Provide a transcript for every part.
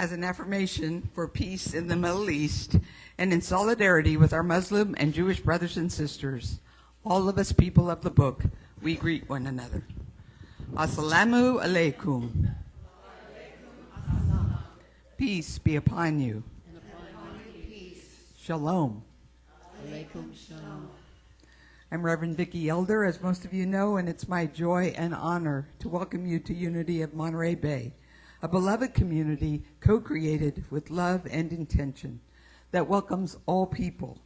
as an affirmation for peace in the Middle East and in solidarity with our Muslim and Jewish brothers and sisters, all of us people of the book, we greet one another. Assalamu alaikum. Peace be upon you. And upon you peace. Shalom. Alaikum shalom. I'm Reverend Vicky Elder, as most of you know, and it's my joy and honor to welcome you to Unity of Monterey Bay, a beloved community co-created with love and intention that welcomes all people,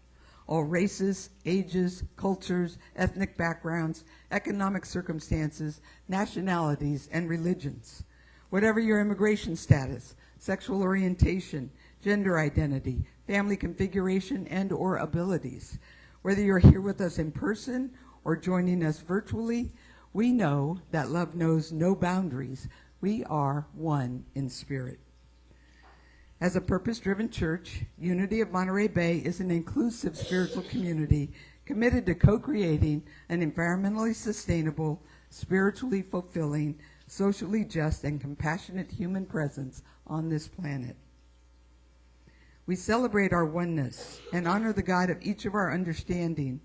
all races, ages, cultures, ethnic backgrounds, economic circumstances, nationalities, and religions. Whatever your immigration status, sexual orientation, gender identity, family configuration, and or abilities, whether you're here with us in person or joining us virtually, we know that love knows no boundaries. We are one in spirit. As a purpose-driven church, Unity of Monterey Bay is an inclusive spiritual community committed to co-creating an environmentally sustainable, spiritually fulfilling, socially just, and compassionate human presence on this planet. We celebrate our oneness and honor the God of each of our understanding,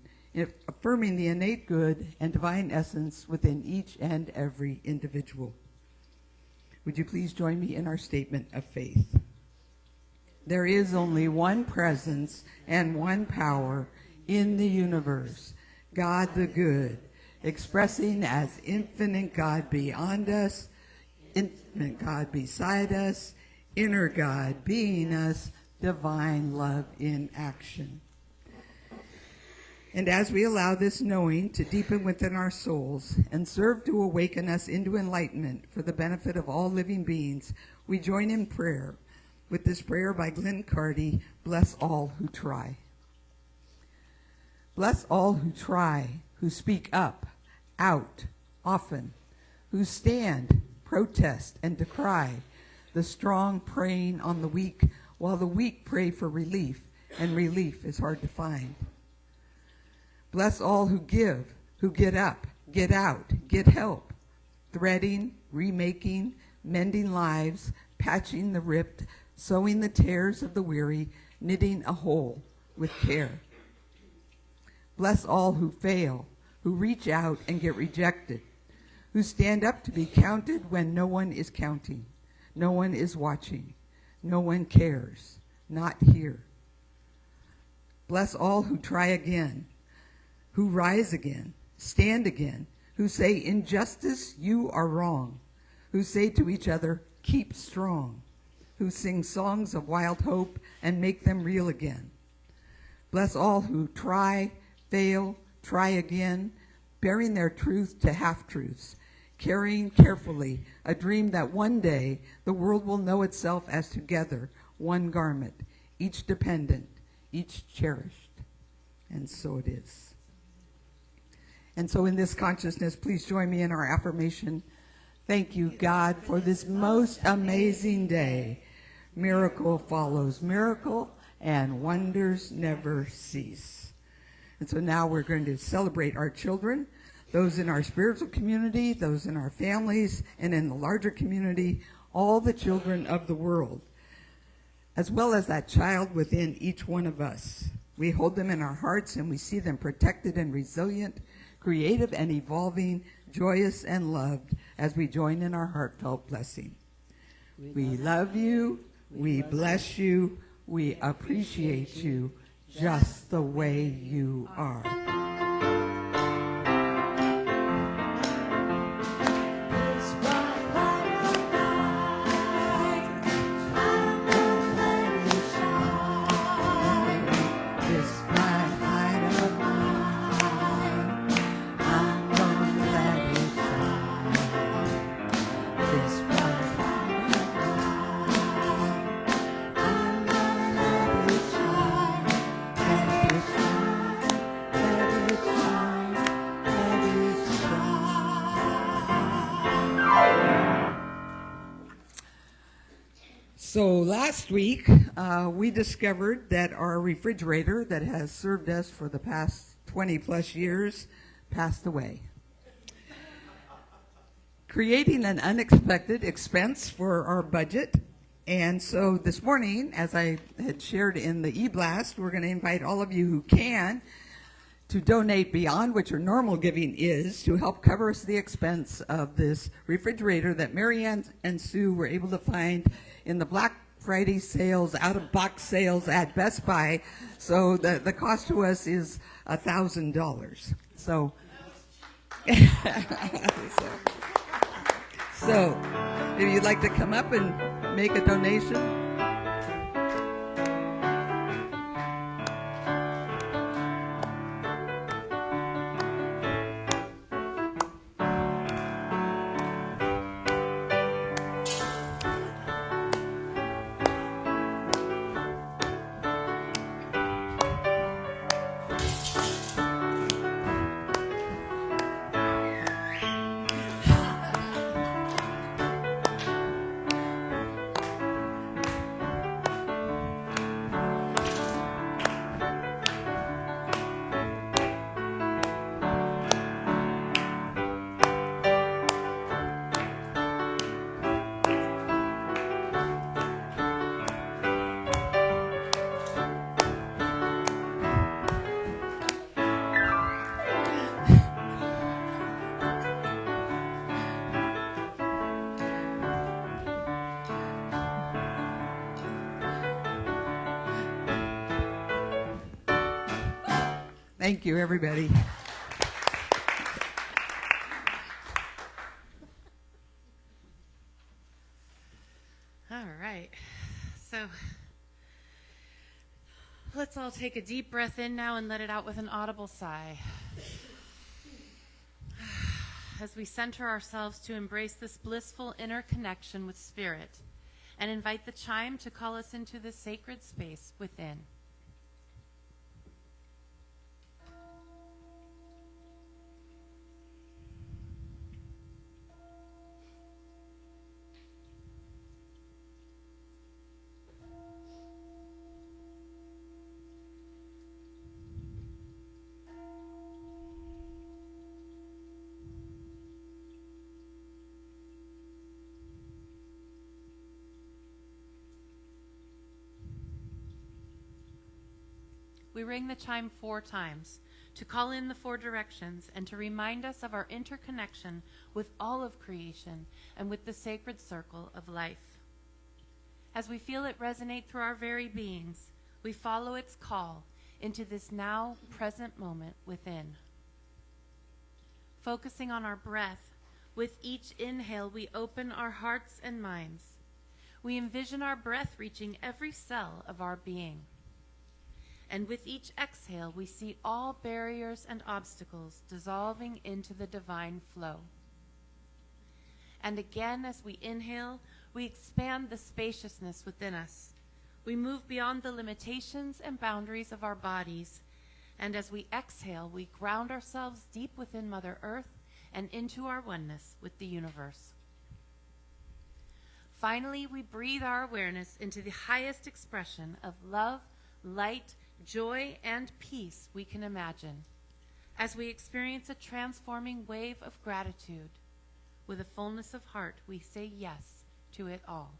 affirming the innate good and divine essence within each and every individual. Would you please join me in our statement of faith? There is only one presence and one power in the universe, God the good, expressing as infinite God beyond us, infinite God beside us, inner God being us, divine love in action. And as we allow this knowing to deepen within our souls and serve to awaken us into enlightenment for the benefit of all living beings, we join in prayer with this prayer by Glenn Cardy, bless all who try. Bless all who try, who speak up, out, often, who stand, protest, and decry, the strong preying on the weak, while the weak pray for relief, and relief is hard to find. Bless all who give, who get up, get out, get help, threading, remaking, mending lives, patching the ripped, sewing the tears of the weary, knitting a hole with care. Bless all who fail, who reach out and get rejected, who stand up to be counted when no one is counting, no one is watching, no one cares, not here. Bless all who try again, who rise again, stand again, who say, injustice, you are wrong, who say to each other, keep strong, who sing songs of wild hope and make them real again. Bless all who try, fail, try again, bearing their truth to half-truths, carrying carefully a dream that one day the world will know itself as together, one garment, each dependent, each cherished. And so it is. And so in this consciousness, please join me in our affirmation. Thank you, God, for this most amazing day. Miracle follows miracle, and wonders never cease. And so now we're going to celebrate our children, those in our spiritual community, those in our families, and in the larger community, all the children of the world, as well as that child within each one of us. We hold them in our hearts, and we see them protected and resilient, creative and evolving, joyous and loved, as we join in our heartfelt blessing. We love you, we bless you, we appreciate you just the way you are. So last week, we discovered that our refrigerator that has served us for the past 20 plus years passed away, creating an unexpected expense for our budget And so this morning, as I had shared in the e-blast, we're going to invite all of you who can to donate beyond what your normal giving is to help cover us the expense of this refrigerator that Marianne and Sue were able to find in the Black Friday sales, out-of-box sales at Best Buy. So the cost to us is $1,000. So, so if you'd like to come up and make a donation. Thank you, everybody. All right. So let's all take a deep breath in now and let it out with an audible sigh. As we center ourselves to embrace this blissful inner connection with Spirit and invite the chime to call us into the sacred space within. We ring the chime 4 times to call in the 4 directions and to remind us of our interconnection with all of creation and with the sacred circle of life. As we feel it resonate through our very beings, we follow its call into this now present moment within. Focusing on our breath, with each inhale we open our hearts and minds. We envision our breath reaching every cell of our being. And with each exhale, we see all barriers and obstacles dissolving into the divine flow. And again, as we inhale, we expand the spaciousness within us. We move beyond the limitations and boundaries of our bodies. And as we exhale, we ground ourselves deep within Mother Earth and into our oneness with the universe. Finally, we breathe our awareness into the highest expression of love, light, joy, and peace we can imagine, as we experience a transforming wave of gratitude. With a fullness of heart, we say yes to it all,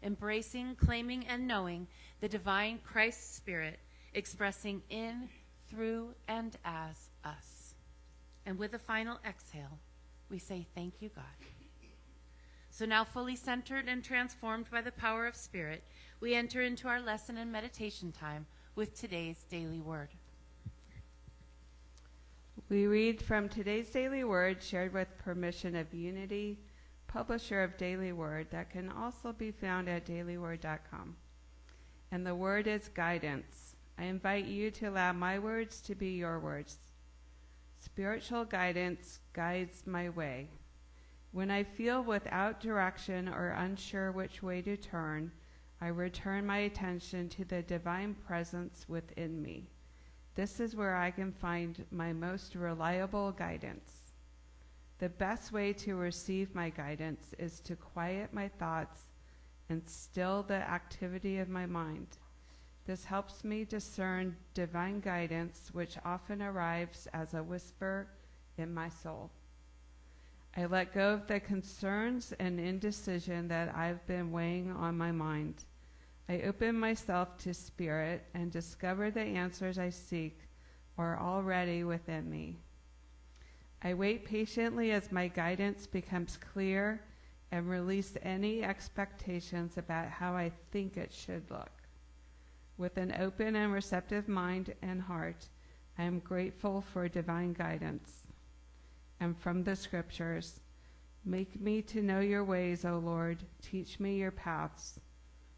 embracing, claiming, and knowing the divine Christ Spirit expressing in, through, and as us. And with a final exhale, we say thank you, God. So now, fully centered and transformed by the power of Spirit, we enter into our lesson and meditation time with today's daily word. We read from today's daily word, shared with permission of Unity, publisher of Daily Word, that can also be found at dailyword.com. And the word is guidance. I invite you to allow my words to be your words. Spiritual guidance guides my way. When I feel without direction or unsure which way to turn, I return my attention to the divine presence within me. This is where I can find my most reliable guidance. The best way to receive my guidance is to quiet my thoughts and still the activity of my mind. This helps me discern divine guidance, which often arrives as a whisper in my soul. I let go of the concerns and indecision that I've been weighing on my mind. I open myself to Spirit and discover the answers I seek are already within me. I wait patiently as my guidance becomes clear and release any expectations about how I think it should look. With an open and receptive mind and heart, I am grateful for divine guidance. And from the scriptures, make me to know your ways, O Lord. Teach me your paths.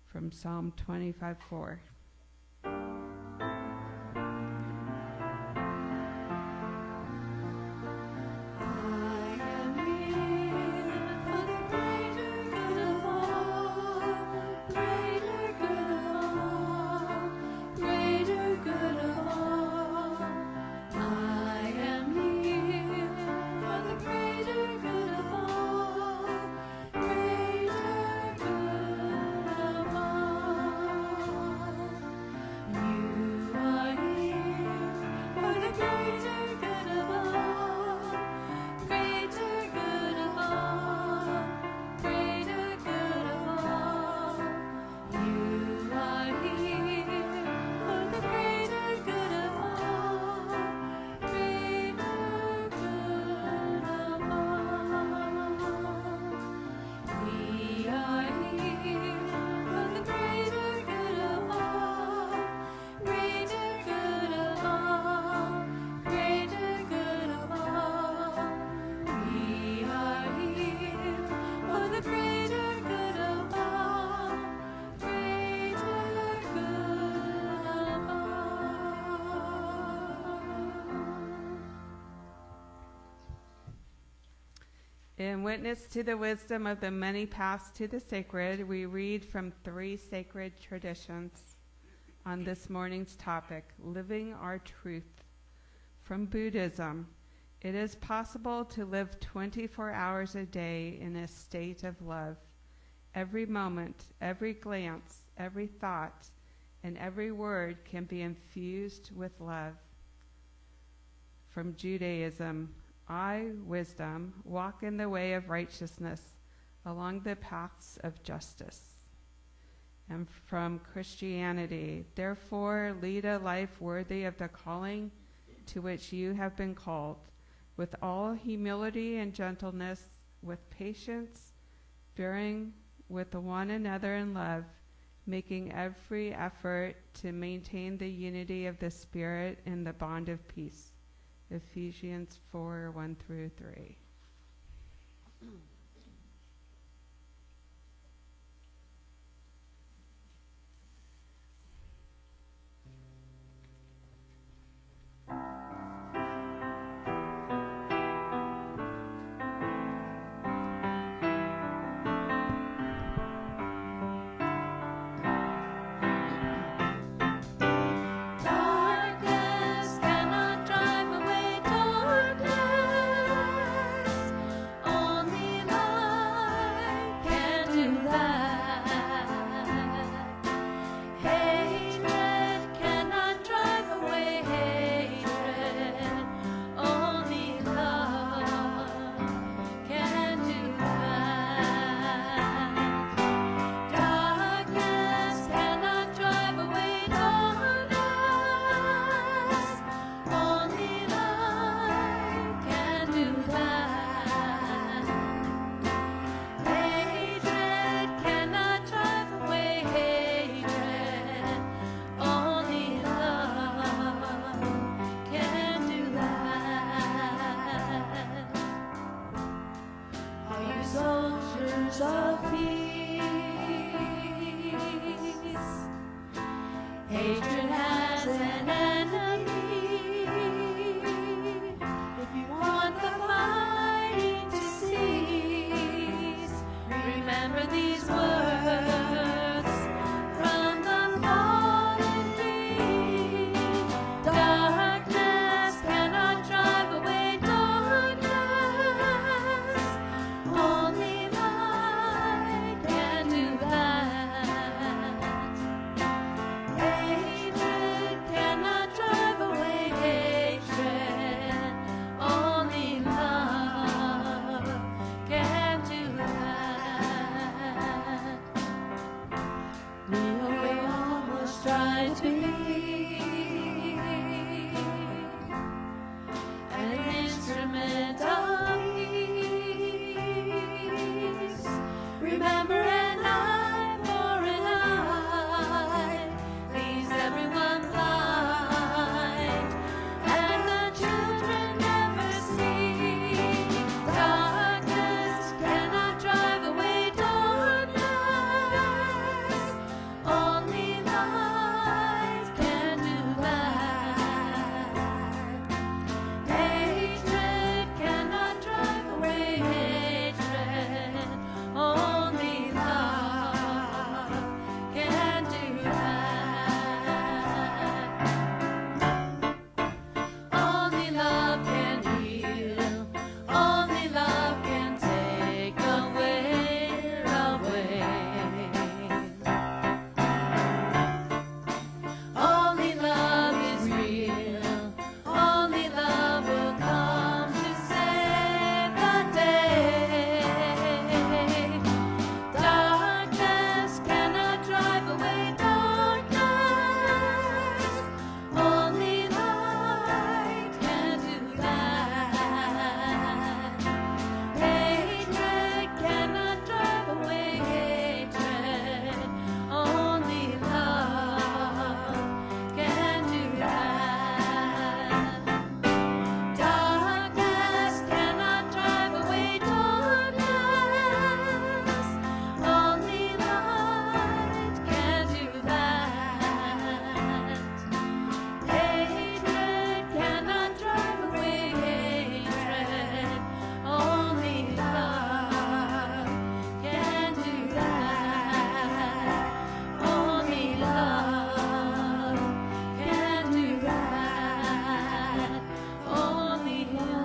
From Psalm 25:4. In witness to the wisdom of the many paths to the sacred, we read from 3 sacred traditions on this morning's topic, living our truth. From Buddhism, it is possible to live 24 hours a day in a state of love. Every moment, every glance, every thought, and every word can be infused with love. From Judaism, I, wisdom, walk in the way of righteousness along the paths of justice. And from Christianity, therefore lead a life worthy of the calling to which you have been called, with all humility and gentleness, with patience, bearing with one another in love, making every effort to maintain the unity of the Spirit in the bond of peace. Ephesians 4:1-3. Hey strive to be an instrument of peace. Remember an eye for an eye leaves everyone blind, and the children never see. Darkness cannot drive away darkness. Only light can do that. Hatred cannot drive away hatred. Only love can do that. Only love can heal. Only love can take away. Only love is real. Only love will come to save the day. Darkness cannot drive away darkness. Only light can do that. Hatred cannot drive away hatred. Only love can do that. Darkness cannot drive away darkness. Only light can do that. Hatred cannot drive away hatred. Only love can do that. Only love can do that. Only love.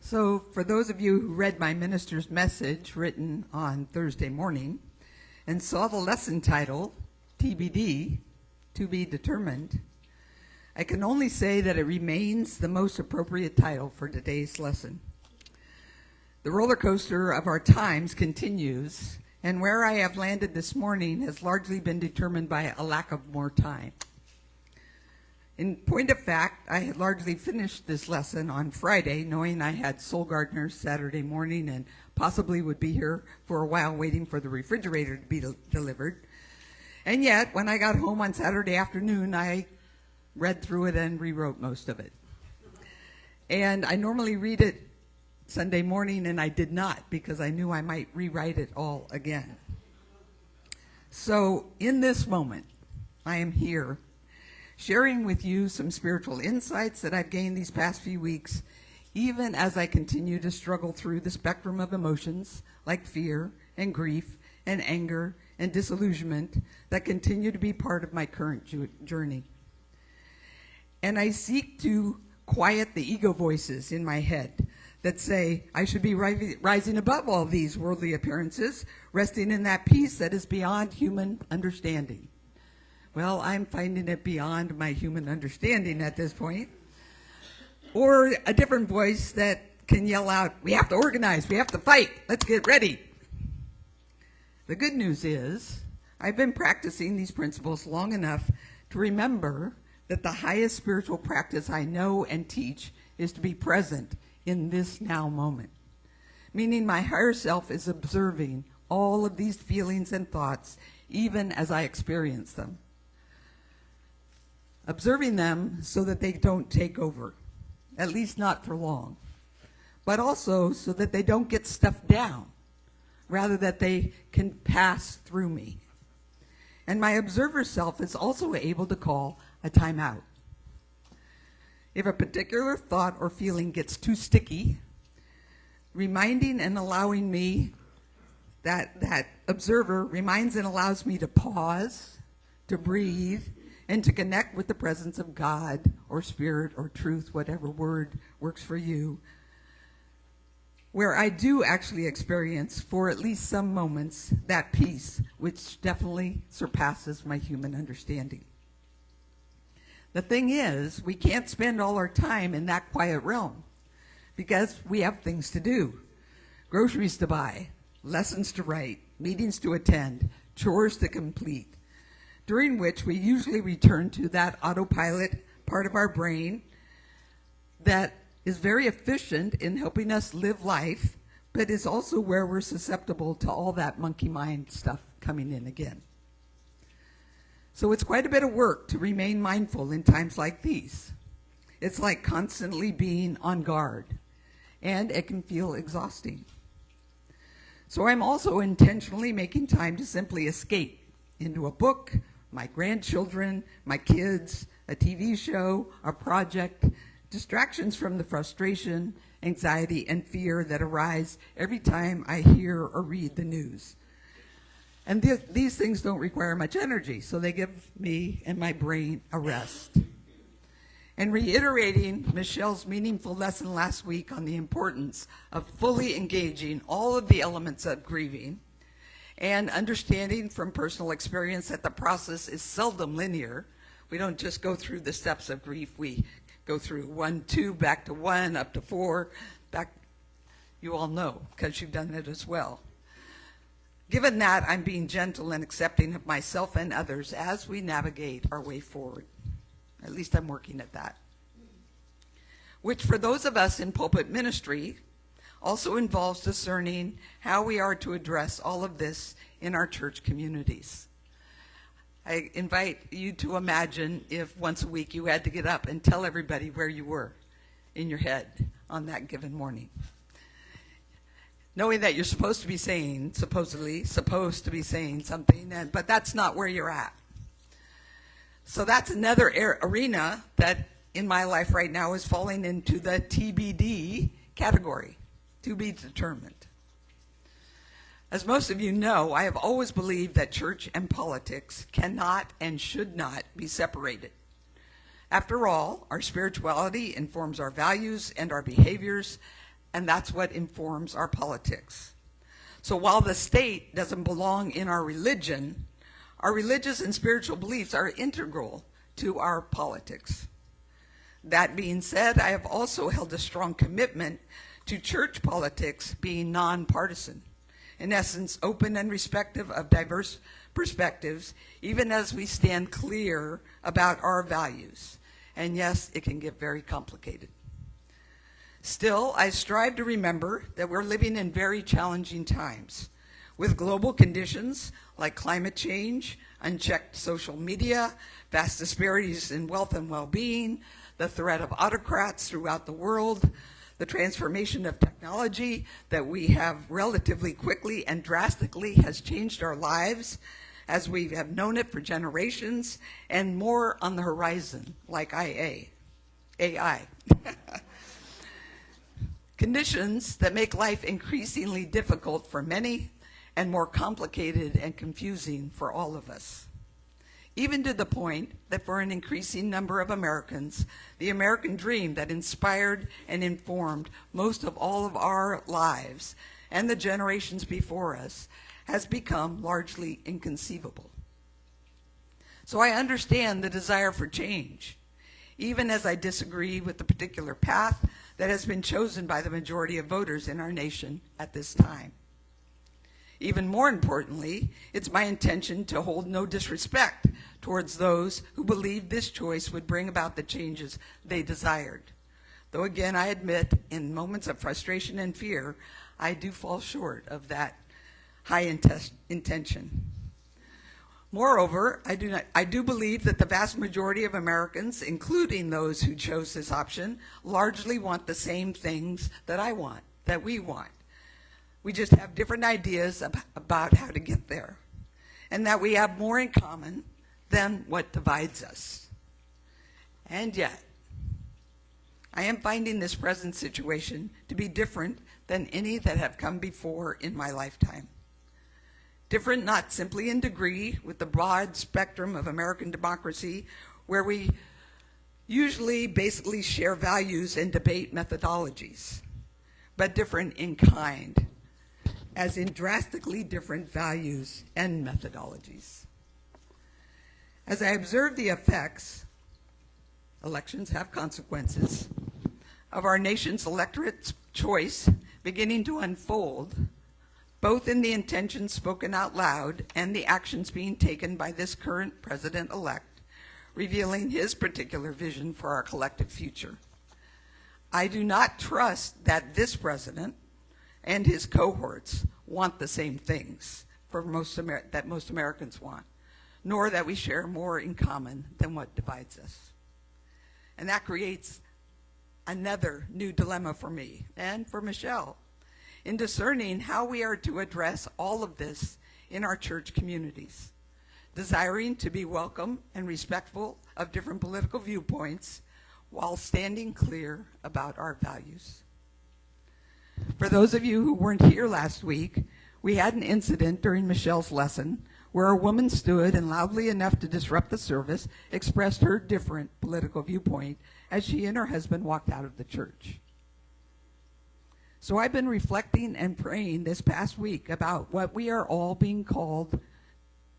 So, for those of you who read my minister's message written on Thursday morning and saw the lesson title, TBD, to be determined, I can only say that it remains the most appropriate title for today's lesson. The roller coaster of our times continues, and where I have landed this morning has largely been determined by a lack of more time. In point of fact, I had largely finished this lesson on Friday, knowing I had soul gardeners Saturday morning and possibly would be here for a while waiting for the refrigerator to be delivered. And yet, when I got home on Saturday afternoon, I read through it and rewrote most of it. And I normally read it Sunday morning, and I did not because I knew I might rewrite it all again. So, in this moment, I am here sharing with you some spiritual insights that I've gained these past few weeks, even as I continue to struggle through the spectrum of emotions like fear and grief and anger and disillusionment that continue to be part of my current journey. And I seek to quiet the ego voices in my head that say I should be rising above all these worldly appearances, resting in that peace that is beyond human understanding. Well, I'm finding it beyond my human understanding at this point. Or a different voice that can yell out, we have to organize, we have to fight, let's get ready. The good news is, I've been practicing these principles long enough to remember that the highest spiritual practice I know and teach is to be present in this now moment. Meaning my higher self is observing all of these feelings and thoughts even as I experience them. Observing them so that they don't take over, at least not for long, but also so that they don't get stuffed down, rather that they can pass through me. And my observer self is also able to call a timeout. If a particular thought or feeling gets too sticky, reminding and allowing me, that observer reminds and allows me to pause, to breathe, and to connect with the presence of God or spirit or truth, whatever word works for you. where I do actually experience, for at least some moments, that peace which definitely surpasses my human understanding. The thing is, we can't spend all our time in that quiet realm because we have things to do, groceries to buy, lessons to write, meetings to attend, chores to complete, during which we usually return to that autopilot part of our brain that is very efficient in helping us live life, but is also where we're susceptible to all that monkey mind stuff coming in again. So it's quite a bit of work to remain mindful in times like these. It's like constantly being on guard, and it can feel exhausting. So I'm also intentionally making time to simply escape into a book, my grandchildren, my kids, a TV show, a project, distractions from the frustration, anxiety, and fear that arise every time I hear or read the news. And these things don't require much energy, so they give me and my brain a rest. And reiterating Michelle's meaningful lesson last week on the importance of fully engaging all of the elements of grieving, and understanding from personal experience that the process is seldom linear. We don't just go through the steps of grief. We go through 1, 2, back to 1, up to 4, back. You all know because you've done it as well. Given that, I'm being gentle and accepting of myself and others as we navigate our way forward. At least I'm working at that. Which for those of us in pulpit ministry also involves discerning how we are to address all of this in our church communities. I invite you to imagine if once a week you had to get up and tell everybody where you were in your head on that given morning. Knowing that you're supposed to be saying something, but that's not where you're at. So that's another arena that in my life right now is falling into the TBD category, to be determined. As most of you know, I have always believed that church and politics cannot and should not be separated. After all, our spirituality informs our values and our behaviors, and that's what informs our politics. So while the state doesn't belong in our religion, our religious and spiritual beliefs are integral to our politics. That being said, I have also held a strong commitment to church politics being nonpartisan. In essence, open and respectful of diverse perspectives, even as we stand clear about our values. And yes, it can get very complicated. Still, I strive to remember that we're living in very challenging times, with global conditions like climate change, unchecked social media, vast disparities in wealth and well-being, the threat of autocrats throughout the world, the transformation of technology that we have relatively quickly and drastically has changed our lives as we have known it for generations, and more on the horizon, like AI. Conditions that make life increasingly difficult for many and more complicated and confusing for all of us. Even to the point that for an increasing number of Americans, the American dream that inspired and informed most of all of our lives and the generations before us has become largely inconceivable. So I understand the desire for change, even as I disagree with the particular path that has been chosen by the majority of voters in our nation at this time. Even more importantly, it's my intention to hold no disrespect towards those who believe this choice would bring about the changes they desired. Though again, I admit, in moments of frustration and fear, I do fall short of that high intention. Moreover, I do believe that the vast majority of Americans, including those who chose this option, largely want the same things that I want, that we want. We just have different ideas about how to get there, and that we have more in common than what divides us. And yet, I am finding this present situation to be different than any that have come before in my lifetime. Different not simply in degree with the broad spectrum of American democracy, where we usually basically share values and debate methodologies, but different in kind, as in drastically different values and methodologies. As I observe the effects, elections have consequences, of our nation's electorate's choice beginning to unfold, both in the intentions spoken out loud and the actions being taken by this current president-elect, revealing his particular vision for our collective future. I do not trust that this president and his cohorts want the same things that most Americans want, nor that we share more in common than what divides us. And that creates another new dilemma for me and for Michelle in discerning how we are to address all of this in our church communities, desiring to be welcome and respectful of different political viewpoints while standing clear about our values. For those of you who weren't here last week, we had an incident during Michelle's lesson where a woman stood and loudly enough to disrupt the service expressed her different political viewpoint as she and her husband walked out of the church. So I've been reflecting and praying this past week about what we are all being called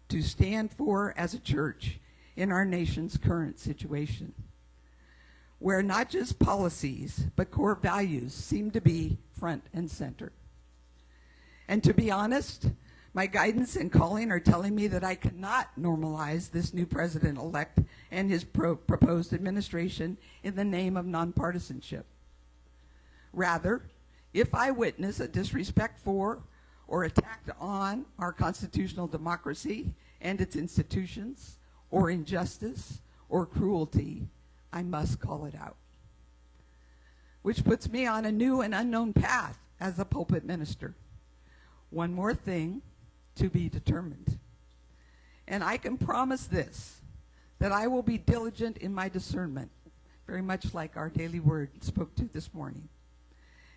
to stand for as a church in our nation's current situation, where not just policies, but core values seem to be front and center. And to be honest, my guidance and calling are telling me that I cannot normalize this new president-elect and his proposed administration in the name of nonpartisanship. Rather, if I witness a disrespect for or attack on our constitutional democracy and its institutions, or injustice or cruelty, I must call it out. Which puts me on a new and unknown path as a pulpit minister. One more thing to be determined. And I can promise this, that I will be diligent in my discernment, very much like our daily word spoke to this morning.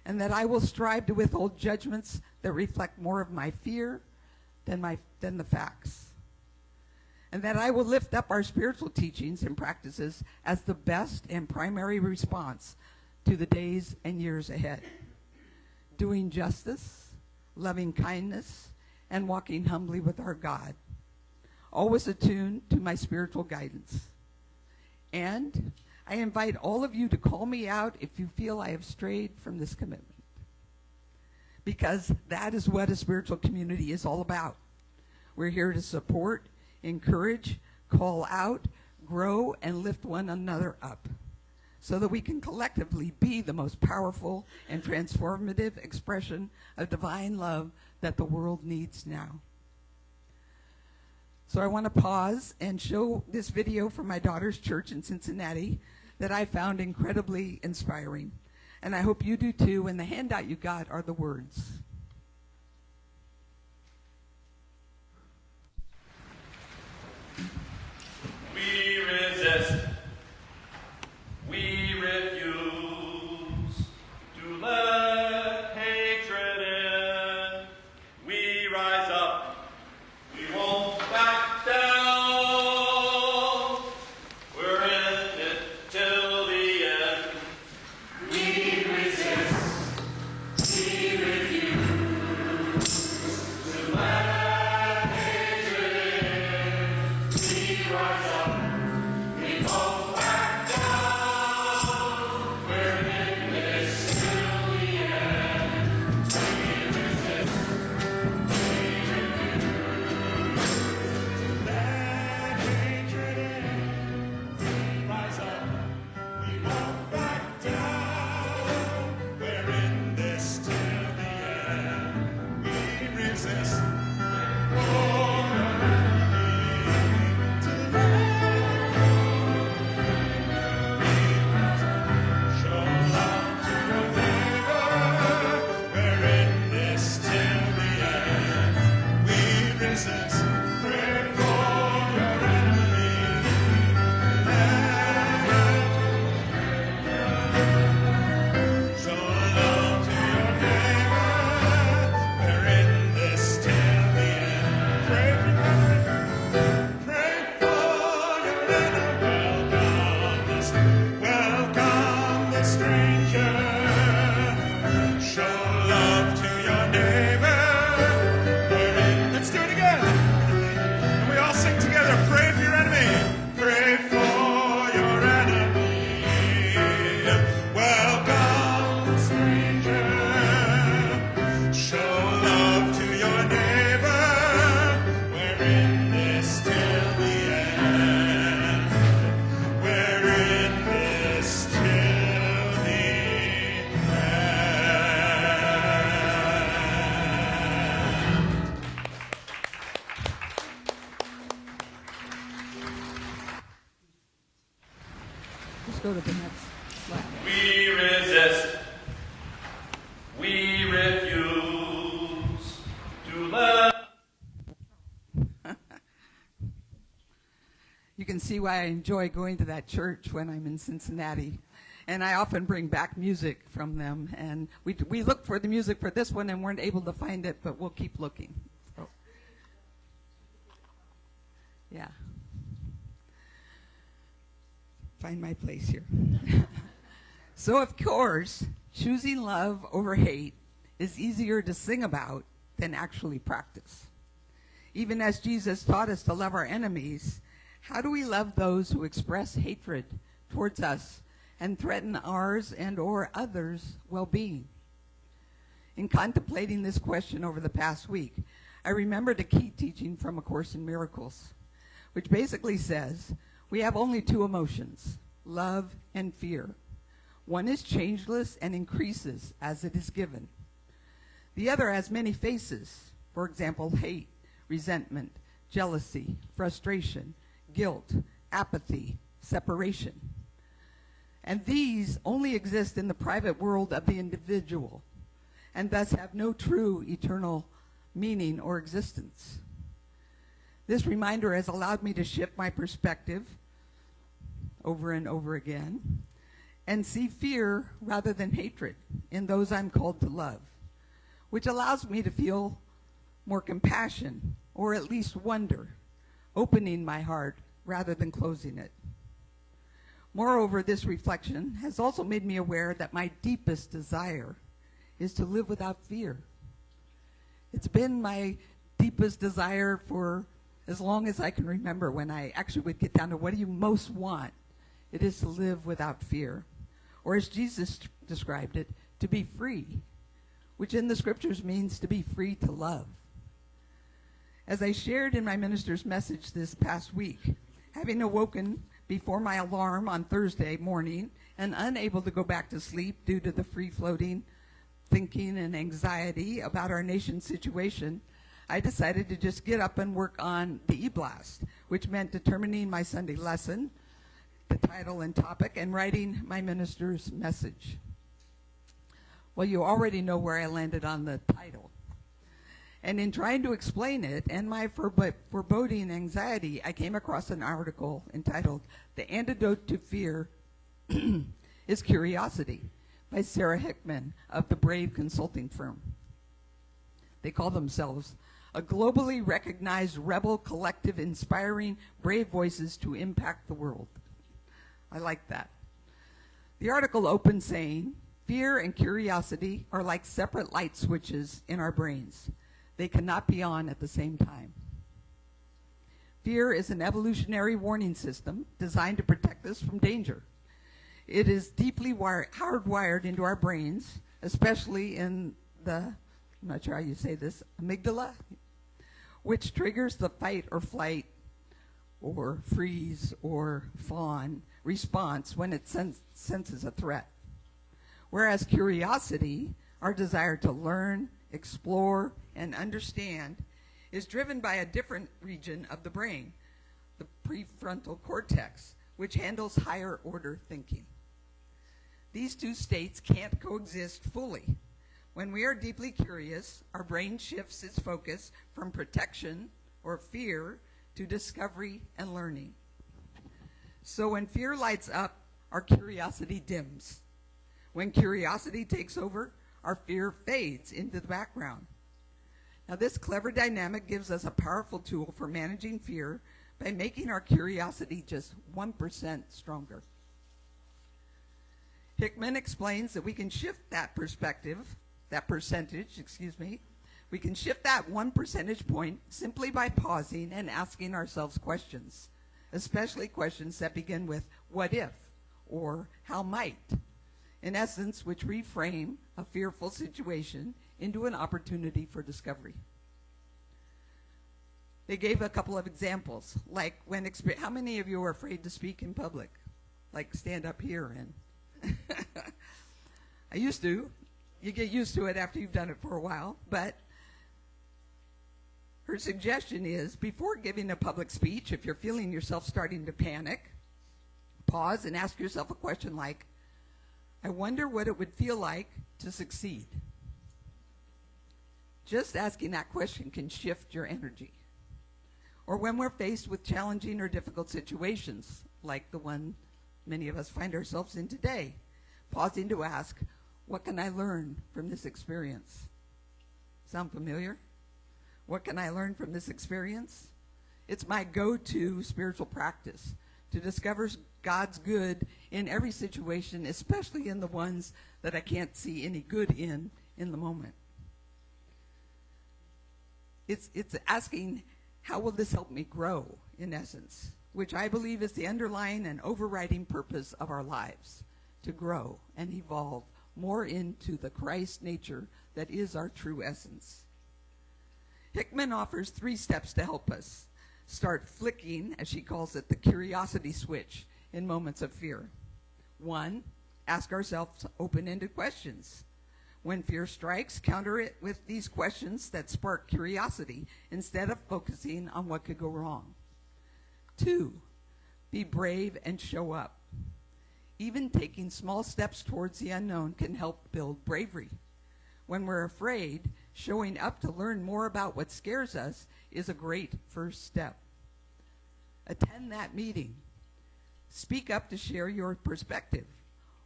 And that I will strive to withhold judgments that reflect more of my fear than the facts. And that I will lift up our spiritual teachings and practices as the best and primary response to the days and years ahead. Doing justice, loving kindness, and walking humbly with our God, always attuned to my spiritual guidance. And I invite all of you to call me out if you feel I have strayed from this commitment, because that is what a spiritual community is all about. We're here to support, encourage, call out, grow, and lift one another up so that we can collectively be the most powerful and transformative expression of divine love that the world needs now. So I want to pause and show this video from my daughter's church in Cincinnati that I found incredibly inspiring. And I hope you do too, and the handout you got are the words. We resist. We refuse to let hatred in. We rise up. We won't back down. We're in it till the end. We resist. We refuse to let hatred in. We rise up. go to the next slide. We resist. We refuse to let. You can see why I enjoy going to that church when I'm in Cincinnati. And I often bring back music from them. And we looked for the music for this one and weren't able to find it, but we'll keep looking. So, yeah. Find my place here. So, of course, choosing love over hate is easier to sing about than actually practice. Even as Jesus taught us to love our enemies, how do we love those who express hatred towards us and threaten ours and or others' well-being? In contemplating this question over the past week, I remembered a key teaching from A Course in Miracles, which basically says we have only two emotions, love and fear. One is changeless and increases as it is given. The other has many faces, for example, hate, resentment, jealousy, frustration, guilt, apathy, separation. And these only exist in the private world of the individual, and thus have no true eternal meaning or existence. This reminder has allowed me to shift my perspective over and over again and see fear rather than hatred in those I'm called to love, which allows me to feel more compassion or at least wonder, opening my heart rather than closing it. Moreover, this reflection has also made me aware that my deepest desire is to live without fear. It's been my deepest desire for as long as I can remember. When I actually would get down to what do you most want, it is to live without fear. Or as Jesus described it, to be free, which in the scriptures means to be free to love. As I shared in my minister's message this past week, having awoken before my alarm on Thursday morning and unable to go back to sleep due to the free-floating thinking and anxiety about our nation's situation, I decided to just get up and work on the e-blast, which meant determining my Sunday lesson, the title and topic, and writing my minister's message. Well, you already know where I landed on the title. And in trying to explain it and my foreboding anxiety, I came across an article entitled "The Antidote to Fear is Curiosity" by Sarah Hickman of the Brave consulting firm. They call themselves a globally recognized rebel collective inspiring brave voices to impact the world. I like that. The article opens saying, "Fear and curiosity are like separate light switches in our brains. They cannot be on at the same time." Fear is an evolutionary warning system designed to protect us from danger. It is deeply hardwired into our brains, especially in the, I'm not sure how you say this, amygdala, which triggers the fight or flight or freeze or fawn response when it senses a threat. Whereas curiosity, our desire to learn, explore, and understand, is driven by a different region of the brain, the prefrontal cortex, which handles higher order thinking. These two states can't coexist fully. When we are deeply curious, our brain shifts its focus from protection or fear to discovery and learning. So when fear lights up, our curiosity dims. When curiosity takes over, our fear fades into the background. Now, this clever dynamic gives us a powerful tool for managing fear by making our curiosity just 1% stronger. Hickman explains that we can shift that perspective, we can shift that 1 percentage point simply by pausing and asking ourselves questions, especially questions that begin with "what if" or "how might," in essence, which reframe a fearful situation into an opportunity for discovery. They gave a couple of examples, like when, how many of you are afraid to speak in public? Like stand up here and, I used to. You get used to it after you've done it for a while, but her suggestion is, before giving a public speech, if you're feeling yourself starting to panic, Pause and ask yourself a question like, I wonder what it would feel like to succeed. Just asking that question can shift your energy. Or when we're faced with challenging or difficult situations, like the one many of us find ourselves in today, pausing to ask, what can I learn from this experience? Sound familiar? What can I learn from this experience? It's my go-to spiritual practice to discover God's good in every situation, especially in the ones that I can't see any good in the moment. It's asking, how will this help me grow, in essence, which I believe is the underlying and overriding purpose of our lives, to grow and evolve more into the Christ nature that is our true essence. Hickman offers 3 steps to help us start flicking, as she calls it, the curiosity switch in moments of fear. 1, ask ourselves open-ended questions. When fear strikes, counter it with these questions that spark curiosity instead of focusing on what could go wrong. 2, be brave and show up. Even taking small steps towards the unknown can help build bravery. When we're afraid, showing up to learn more about what scares us is a great first step. Attend that meeting. Speak up to share your perspective,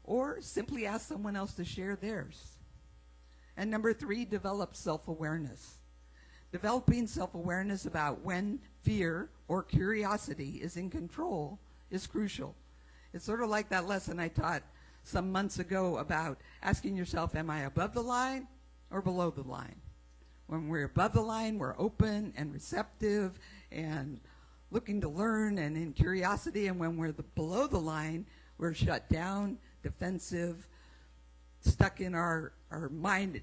or simply ask someone else to share theirs. And number 3, develop self-awareness. Developing self-awareness about when fear or curiosity is in control is crucial. It's sort of like that lesson I taught some months ago about asking yourself, am I above the line or below the line? When we're above the line, we're open and receptive and looking to learn and in curiosity. And when we're below the line, we're shut down, defensive, stuck in our mind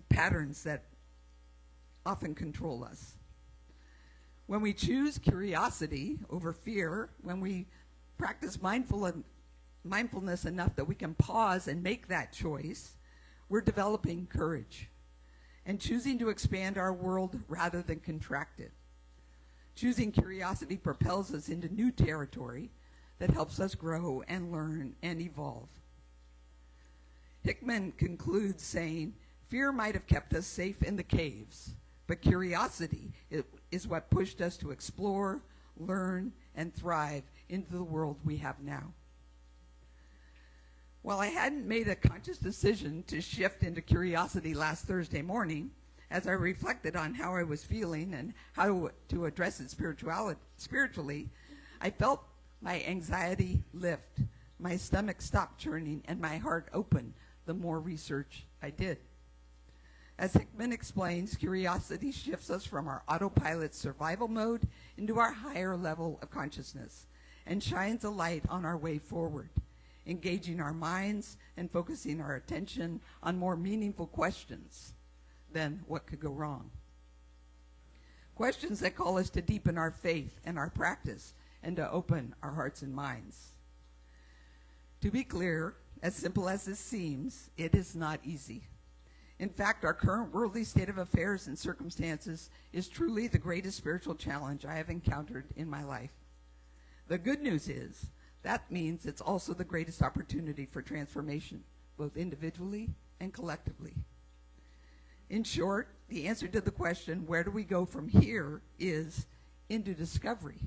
patterns that often control us. When we choose curiosity over fear, when we practice mindfulness enough that we can pause and make that choice, we're developing courage and choosing to expand our world rather than contract it. Choosing curiosity propels us into new territory that helps us grow and learn and evolve. Hickman concludes saying, fear might have kept us safe in the caves, but curiosity is what pushed us to explore, learn, and thrive into the world we have now. While I hadn't made a conscious decision to shift into curiosity last Thursday morning, as I reflected on how I was feeling and how to address it spiritually, I felt my anxiety lift, my stomach stop churning, and my heart open the more research I did. As Hickman explains, curiosity shifts us from our autopilot survival mode into our higher level of consciousness and shines a light on our way forward, engaging our minds and focusing our attention on more meaningful questions than what could go wrong. Questions that call us to deepen our faith and our practice and to open our hearts and minds. To be clear, as simple as this seems, it is not easy. In fact, our current worldly state of affairs and circumstances is truly the greatest spiritual challenge I have encountered in my life. The good news is that means it's also the greatest opportunity for transformation, both individually and collectively. In short, the answer to the question, where do we go from here, is into discovery,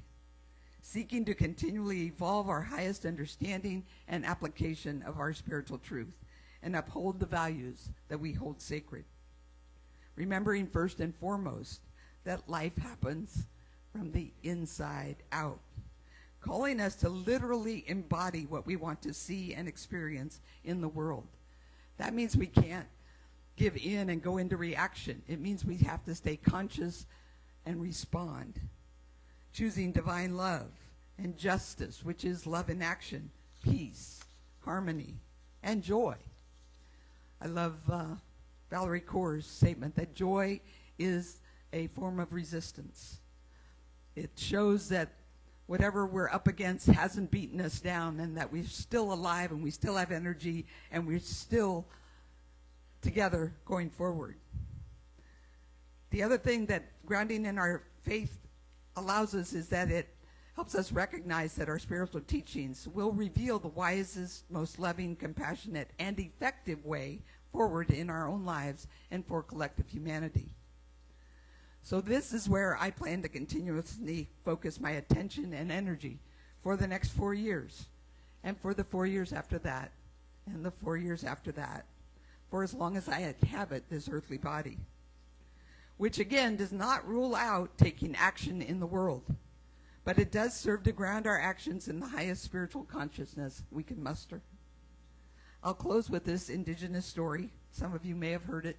seeking to continually evolve our highest understanding and application of our spiritual truth and uphold the values that we hold sacred. Remembering first and foremost that life happens from the inside out, calling us to literally embody what we want to see and experience in the world. That means we can't give in and go into reaction. It means we have to stay conscious and respond, choosing divine love and justice, which is love in action, peace, harmony, and joy. I love Valerie Kaur's statement that joy is a form of resistance. It shows that whatever we're up against hasn't beaten us down and that we're still alive and we still have energy and we're still together going forward. The other thing that grounding in our faith allows us is that it helps us recognize that our spiritual teachings will reveal the wisest, most loving, compassionate, and effective way forward in our own lives and for collective humanity. So this is where I plan to continuously focus my attention and energy for the next 4 years, and for the 4 years after that, and the 4 years after that, for as long as I inhabit this earthly body. Which again does not rule out taking action in the world, but it does serve to ground our actions in the highest spiritual consciousness we can muster. I'll close with this indigenous story. Some of you may have heard it.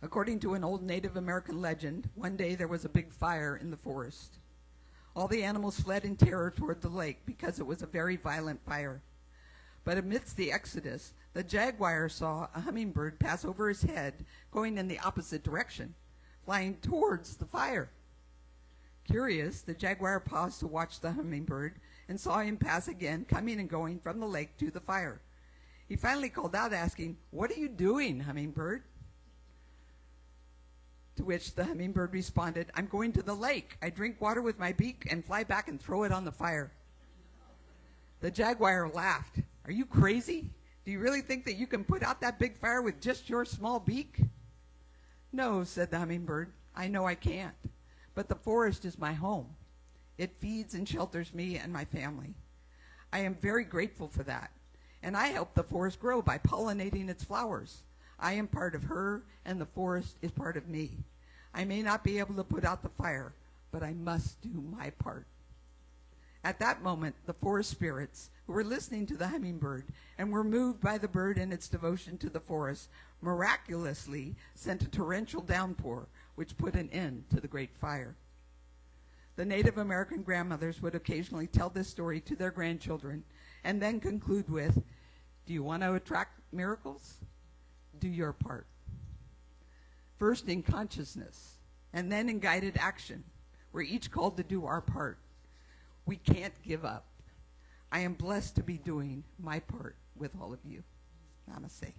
According to an old Native American legend, one day there was a big fire in the forest. All the animals fled in terror toward the lake because it was a very violent fire. But amidst the exodus, the jaguar saw a hummingbird pass over his head, going in the opposite direction, flying towards the fire. Curious, the jaguar paused to watch the hummingbird and saw him pass again, coming and going from the lake to the fire. He finally called out, asking, "What are you doing, hummingbird?" To which the hummingbird responded, "I'm going to the lake. I drink water with my beak and fly back and throw it on the fire." The jaguar laughed. "Are you crazy? Do you really think that you can put out that big fire with just your small beak?" "No," said the hummingbird. "I know I can't. But the forest is my home. It feeds and shelters me and my family. I am very grateful for that. And I help the forest grow by pollinating its flowers. I am part of her, and the forest is part of me. I may not be able to put out the fire, but I must do my part." At that moment, the forest spirits, who were listening to the hummingbird and were moved by the bird and its devotion to the forest, miraculously sent a torrential downpour, which put an end to the great fire. The Native American grandmothers would occasionally tell this story to their grandchildren and then conclude with, "Do you want to attract miracles? Do your part." First in consciousness, and then in guided action. We're each called to do our part. We can't give up. I am blessed to be doing my part with all of you. Namaste.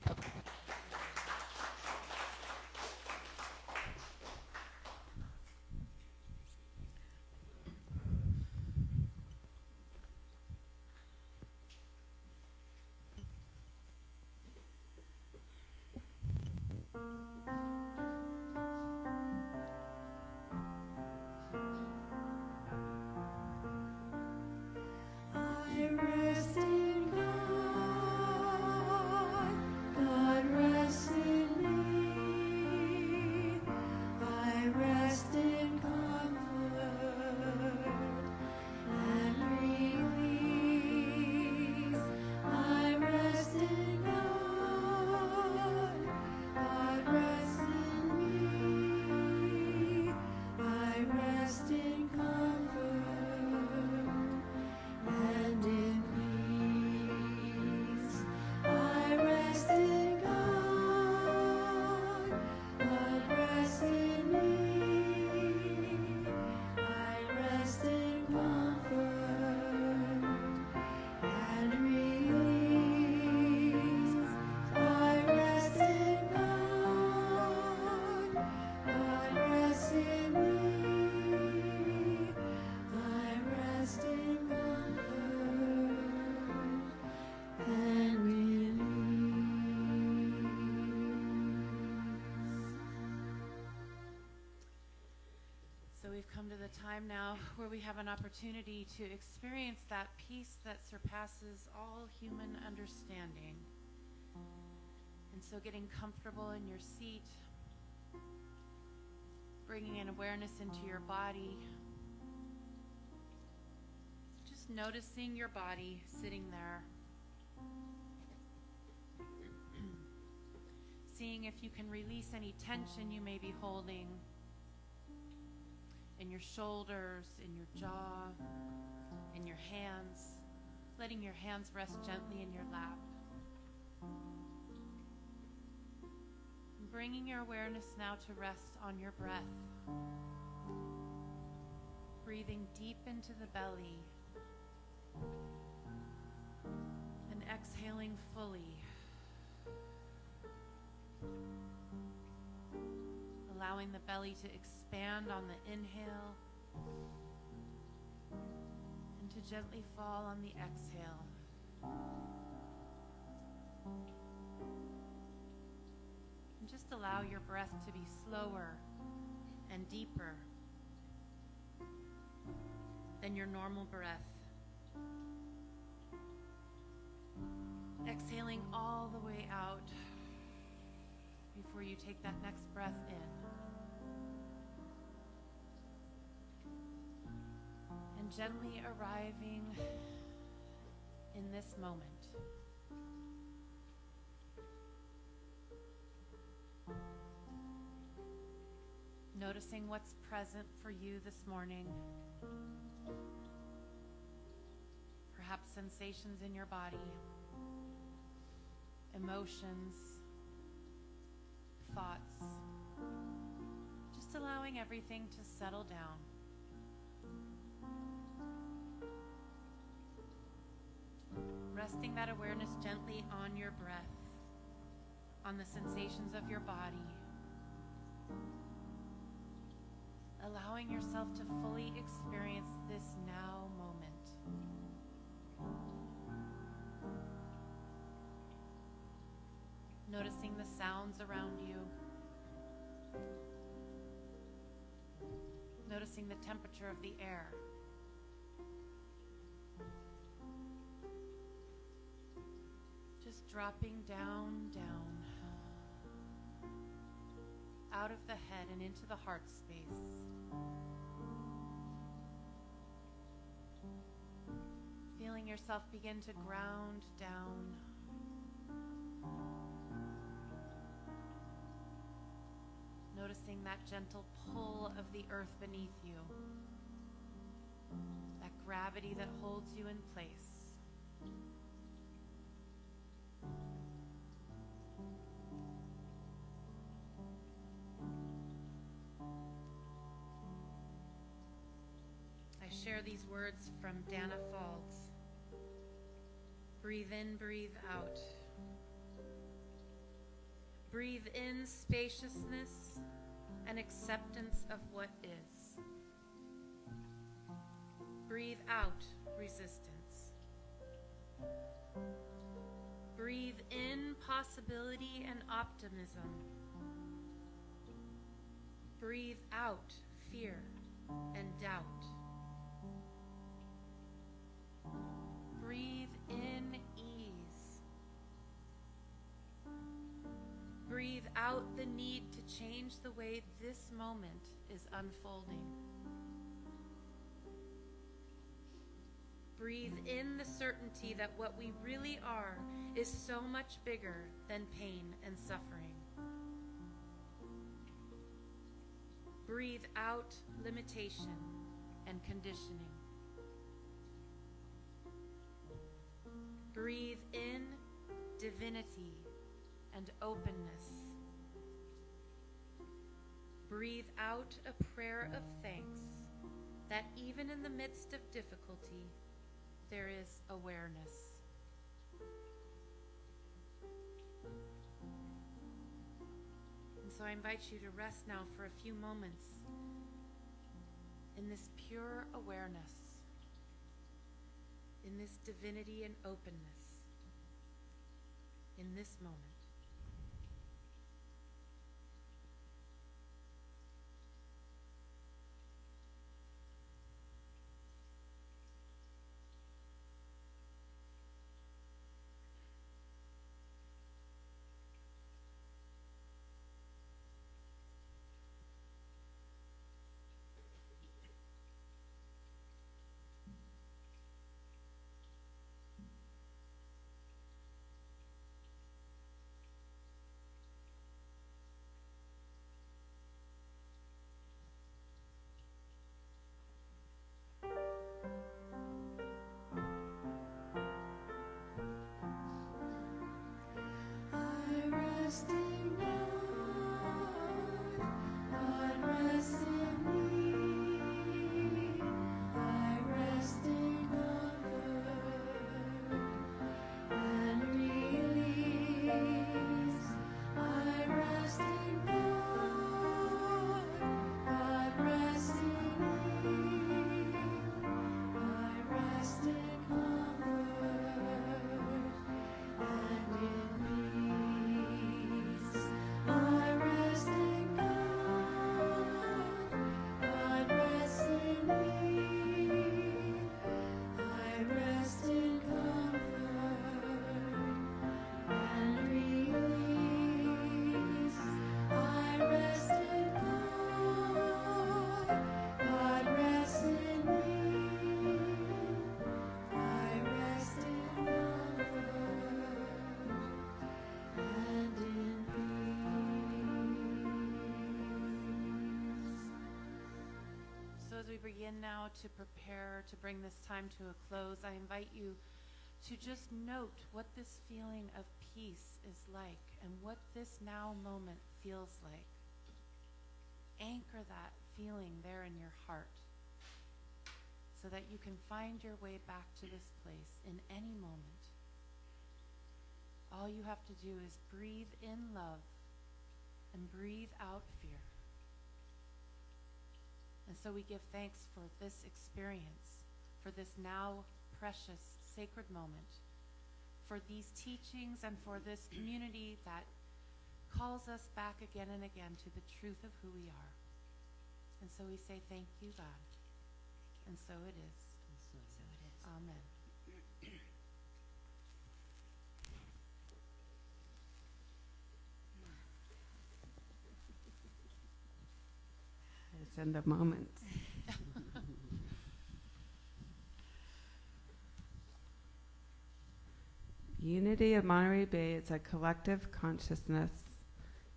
I rest in God, God rests in me. I rest in comfort and release. I rest in God, God rests in me. I rest in comfort and in peace. I rest in God, God rests in me. I rest in comfort and release. I rest in God, God rests in me. I rest in comfort and release. So we've come to the time now where we have an opportunity to experience that peace that surpasses all human understanding. And so getting comfortable in your seat, bringing an awareness into your body, just noticing your body sitting there. Seeing if you can release any tension you may be holding in your shoulders, in your jaw, in your hands, letting your hands rest gently in your lap. And bringing your awareness now to rest on your breath. Breathing deep into the belly and exhaling fully. Allowing the belly to expand on the inhale And to gently fall on the exhale. And just allow your breath to be slower and deeper than your normal breath. Exhaling all the way out before you take that next breath in. And gently arriving in this moment. Noticing what's present for you this morning. Perhaps sensations in your body, emotions, thoughts. Just allowing everything to settle down. Resting that awareness gently on your breath, on the sensations of your body. Allowing yourself to fully experience this now moment. Noticing the sounds around you. Noticing the temperature of the air. Just dropping down, out of the head and into the heart space. Feeling yourself begin to ground down. Noticing that gentle pull of the earth beneath you. That gravity that holds you in place. I share these words from Dana Falls. Breathe in, breathe out. Breathe in spaciousness and acceptance of what is. Breathe out resistance. Breathe in possibility and optimism. Breathe out fear and doubt. Breathe in ease. Breathe out the need to change the way this moment is unfolding. Breathe in the certainty that what we really are is so much bigger than pain and suffering. Breathe out limitation and conditioning. Breathe in divinity and openness. Breathe out a prayer of thanks that even in the midst of difficulty, there is awareness. And so I invite you to rest now for a few moments in this pure awareness, in this divinity and openness, in this moment. begin now to prepare to bring this time to a close, I invite you to just note what this feeling of peace is like and what this now moment feels like. Anchor that feeling there in your heart so that you can find your way back to this place in any moment. All you have to do is breathe in love and breathe out fear. And so we give thanks for this experience, for this now precious, sacred moment, for these teachings and for this community that calls us back again and again to the truth of who we are. And so we say thank you, God. And so it is. So it is. Amen. It's in the moment. Unity of Monterey Bay is a collective consciousness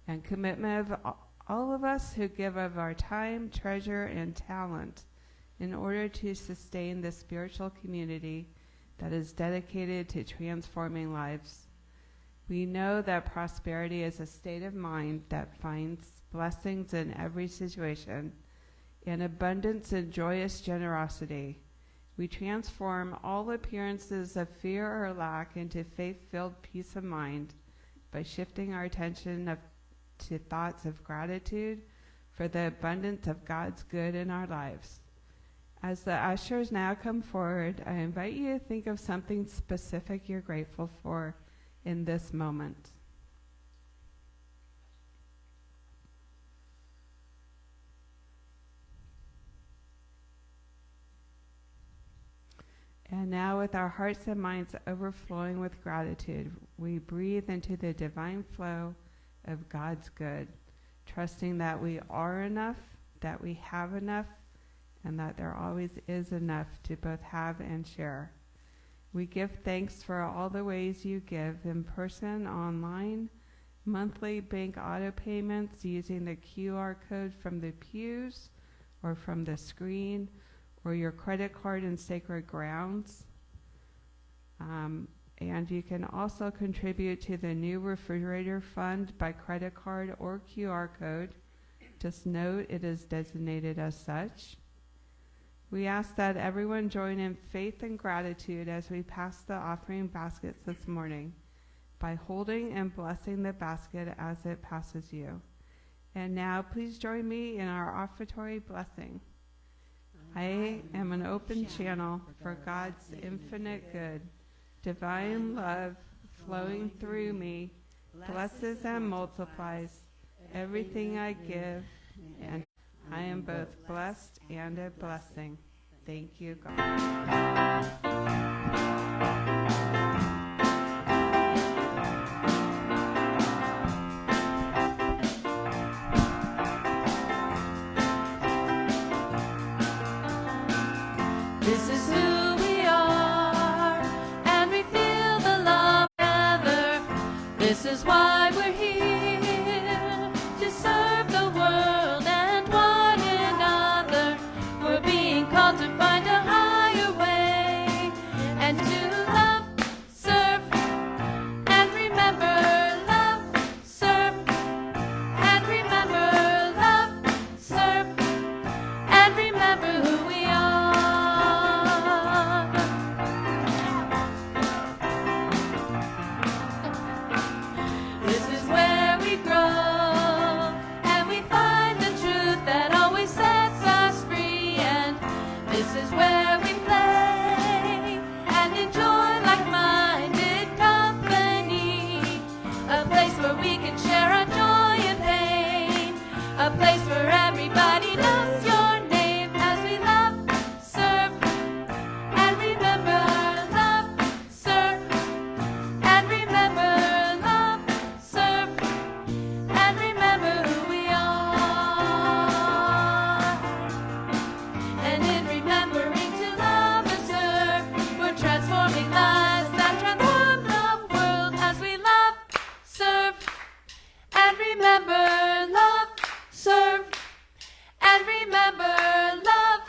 and commitment of all of us who give of our time, treasure, and talent in order to sustain the spiritual community that is dedicated to transforming lives. We know that prosperity is a state of mind that finds blessings in every situation, and abundance and joyous generosity. We transform all appearances of fear or lack into faith-filled peace of mind by shifting our attention to thoughts of gratitude for the abundance of God's good in our lives. As the ushers now come forward, I invite you to think of something specific you're grateful for in this moment. And now, with our hearts and minds overflowing with gratitude, we breathe into the divine flow of God's good, trusting that we are enough, that we have enough, and that there always is enough to both have and share. We give thanks for all the ways you give in person, online, monthly bank auto payments using the QR code from the pews or from the screen, or your credit card in sacred grounds. And you can also contribute to the new refrigerator fund by credit card or QR code. Just note it is designated as such. We ask that everyone join in faith and gratitude as we pass the offering baskets this morning by holding and blessing the basket as it passes you. And now please join me in our offertory blessing. I am an open channel for God's infinite good. Divine love flowing through me blesses and multiplies everything I give, and I am both blessed and a blessing. Thank you, God. This is who we are, and we feel the love together. This is why we're here, to serve the world and one another. We're being called to find a higher way, and to love, serve, and remember. Love, serve, and remember. Love, serve, and remember who we are. This is where we grow, and we find the truth that always sets us free. And this is where we play and enjoy like-minded company. A place where we can share our joy and pain. A place where everybody knows your name. As we love, serve, and remember. Love, serve, and remember. Love, serve, and remember who we are. And in remembering to love and serve, we're transforming lives that transform the world. As we love, serve, and remember. Love, serve, and remember. Love,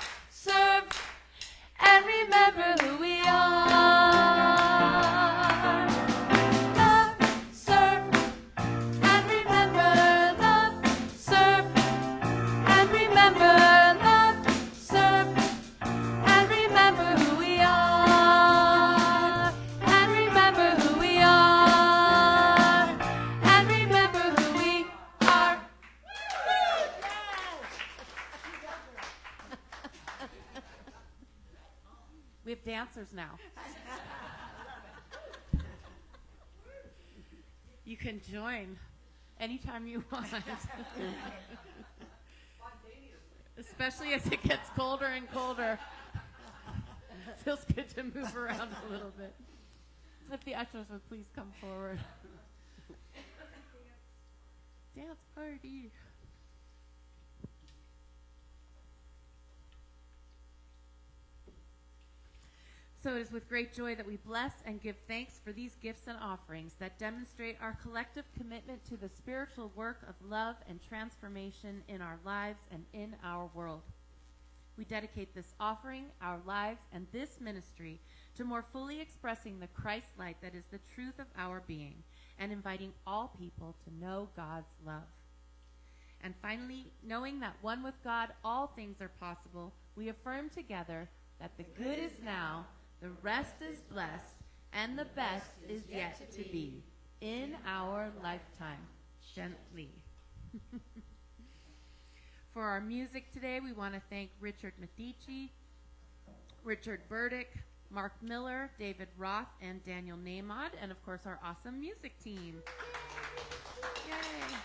dancers now. You can join anytime you want. Especially as it gets colder and colder. Feels good to move around a little bit. If the ushers would please come forward. Dance party. So it is with great joy that we bless and give thanks for these gifts and offerings that demonstrate our collective commitment to the spiritual work of love and transformation in our lives and in our world. We dedicate this offering, our lives, and this ministry to more fully expressing the Christ light that is the truth of our being and inviting all people to know God's love. And finally, knowing that one with God all things are possible, we affirm together that the good is now, the rest is blessed, and the best is yet to be in our lifetime. Gently. For our music today, we want to thank Richard Medici, Richard Burdick, Mark Miller, David Roth, and Daniel Namod, and of course our awesome music team. Yay!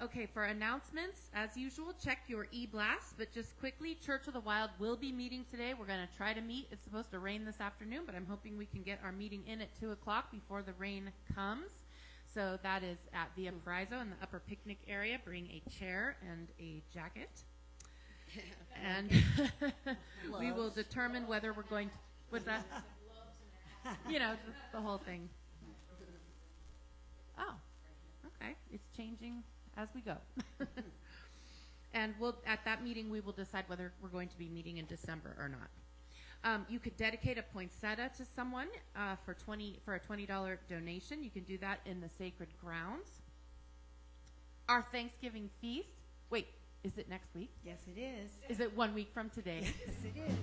Okay, for announcements, as usual, check your e-blast, but just quickly, Church of the Wild will be meeting today. We're going to try to meet. It's supposed to rain this afternoon, but I'm hoping we can get our meeting in at 2 o'clock before the rain comes. So that is at Via Paraiso in the upper picnic area. Bring a chair and a jacket. And we will determine whether we're going to, what's that? You know, the whole thing. Oh, okay. It's changing as we go. And at that meeting, we will decide whether we're going to be meeting in December or not. You could dedicate a poinsettia to someone for a $20 donation. You can do that in the sacred grounds. Our Thanksgiving feast. Wait, is it next week? Yes, it is. Is it 1 week from today? Yes, it is.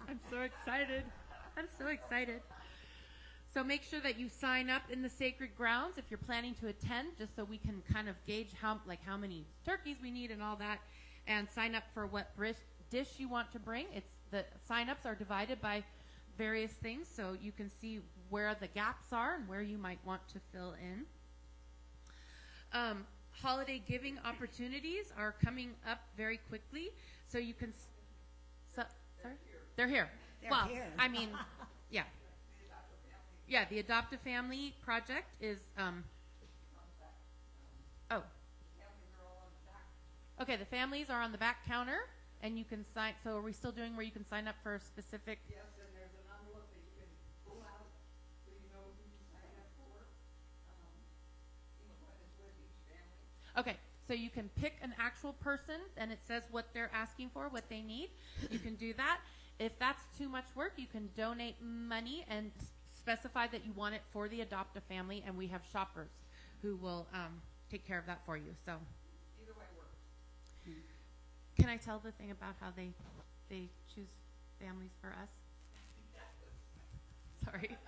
I'm so excited. I'm so excited. So make sure that you sign up in the sacred grounds if you're planning to attend, just so we can kind of gauge how many turkeys we need and all that, and sign up for what dish you want to bring. The sign-ups are divided by various things, so you can see where the gaps are and where you might want to fill in. Holiday giving opportunities are coming up very quickly, so you can. Sorry? They're here. They're here. I mean, yeah. Yeah, the Adoptive Family Project is. Oh. Okay, the families are on the back counter. And you can sign, so are we still doing where you can sign up for specific? Yes, and there's an envelope that you can pull out so you know who you sign up for, what is with each family. Okay, so you can pick an actual person and it says what they're asking for, what they need. You can do that. If that's too much work, you can donate money and specify that you want it for the Adopt a Family, and we have shoppers who will take care of that for you. So. Can I tell the thing about how they choose families for us? Sorry.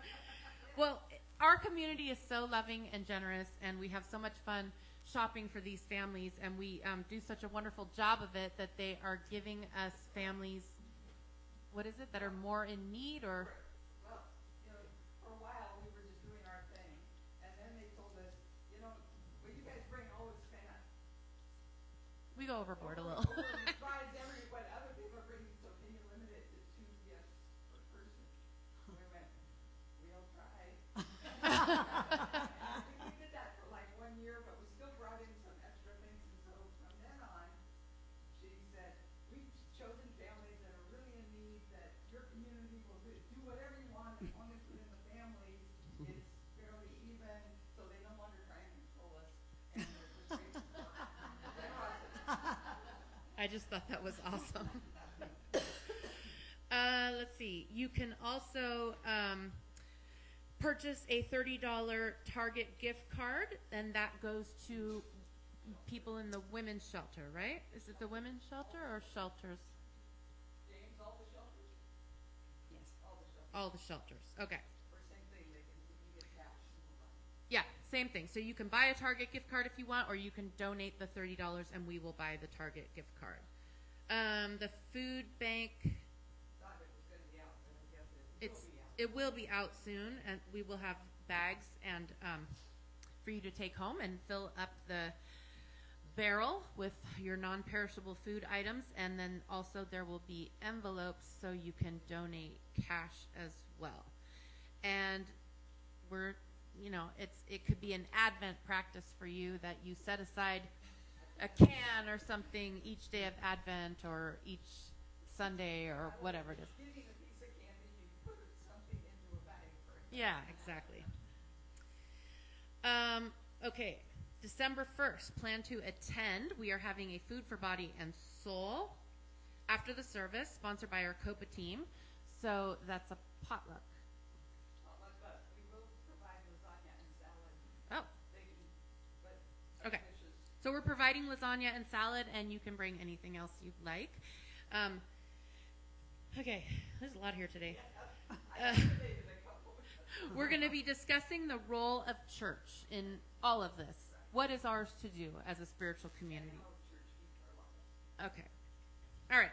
Well, our community is so loving and generous, and we have so much fun shopping for these families, and we do such a wonderful job of it that they are giving us families, what is it, that are more in need, or? Well, for a while we were just doing our thing, and then they told us, well, you guys bring all this kind of. We go overboard a little. Buys what other people are bringing, so can you limit it to 2 gifts per person? We went, we'll try. We did that for like 1 year, but we still brought in some extra things, and so from then on, she said, we've chosen families that are really in need, that your community will do whatever you want as long as within the families is fairly even, so they no longer try and control us. And they're just I just thought that was awesome. Let's see. You can also purchase a $30 Target gift card, and that goes to people in the women's shelter, right? Is it the women's shelter or shelters? James, all the shelters? Yes. All the shelters. Okay. Or same thing, you can get cash. Yeah, same thing. So you can buy a Target gift card if you want, or you can donate the $30 and we will buy the Target gift card. The food bank, it will be out soon, and we will have bags and for you to take home and fill up the barrel with your non-perishable food items, and then also there will be envelopes so you can donate cash as well. And we're, it could be an Advent practice for you that you set aside a can or something each day of Advent or each Sunday or whatever it is. Getting a piece of candy, you put something into a bag for it. Yeah, exactly. Okay, December 1st, plan to attend. We are having a Food for Body and Soul after the service, sponsored by our COPA team. So that's a potluck. But we will provide lasagna and salad. Oh, They can, but okay. dishes. So we're providing lasagna and salad, and you can bring anything else you'd like. Okay, there's a lot here today. We're going to be discussing the role of church in all of this. What is ours to do as a spiritual community? Okay. All right.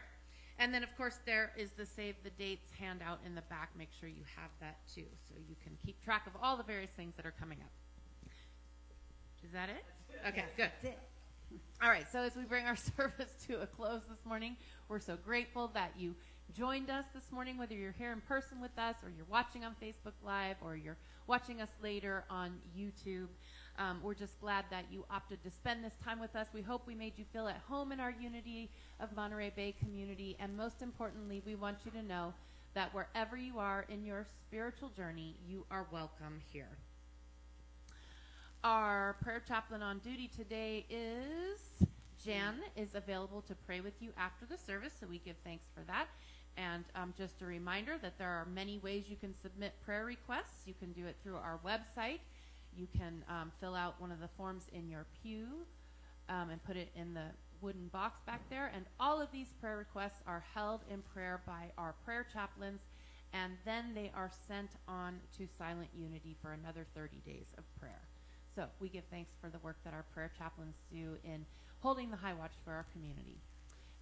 And then, of course, there is the Save the Dates handout in the back. Make sure you have that, too, so you can keep track of all the various things that are coming up. Is that it? Okay, good. That's it. All right, so as we bring our service to a close this morning, we're so grateful that you joined us this morning, whether you're here in person with us or you're watching on Facebook Live or you're watching us later on YouTube. We're just glad that you opted to spend this time with us. We hope we made you feel at home in our Unity of Monterey Bay community, and most importantly, we want you to know that wherever you are in your spiritual journey, you are welcome here. Our prayer chaplain on duty today is Jan, is available to pray with you after the service, so we give thanks for that. And just a reminder that there are many ways you can submit prayer requests. You can do it through our website. You can fill out one of the forms in your pew and put it in the wooden box back there. And all of these prayer requests are held in prayer by our prayer chaplains, and then they are sent on to Silent Unity for another 30 days of prayer. So we give thanks for the work that our prayer chaplains do in holding the high watch for our community.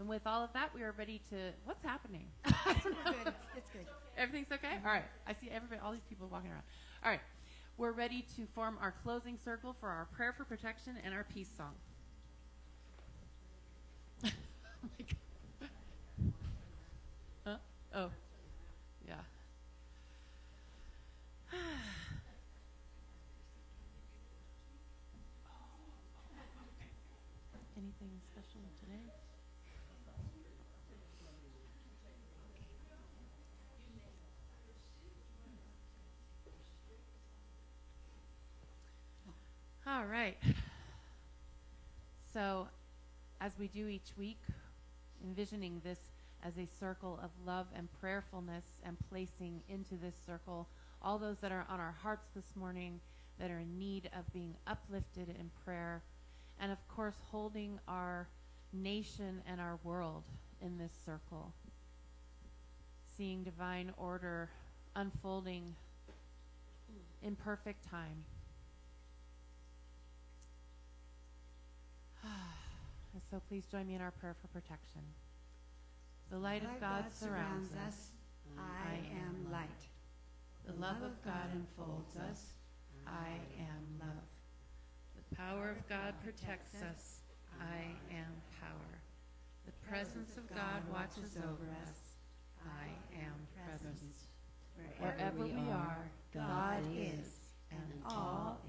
And with all of that, we are ready to, what's happening? Good. It's good. Everything's okay? All right. I see everybody, all these people walking around. All right. We're ready to form our closing circle for our prayer for protection and our peace song. Oh my God. Huh? Oh, yeah. Anything special today? All right. So, as we do each week, envisioning this as a circle of love and prayerfulness, and placing into this circle all those that are on our hearts this morning that are in need of being uplifted in prayer, and of course holding our nation and our world in this circle, seeing divine order unfolding in perfect time. And so please join me in our prayer for protection. The light of God surrounds us. I am light. The love of God enfolds us. I am love. The power of God protects us. I am power. The presence of God watches over us. I am presence. Wherever we are, God is, and all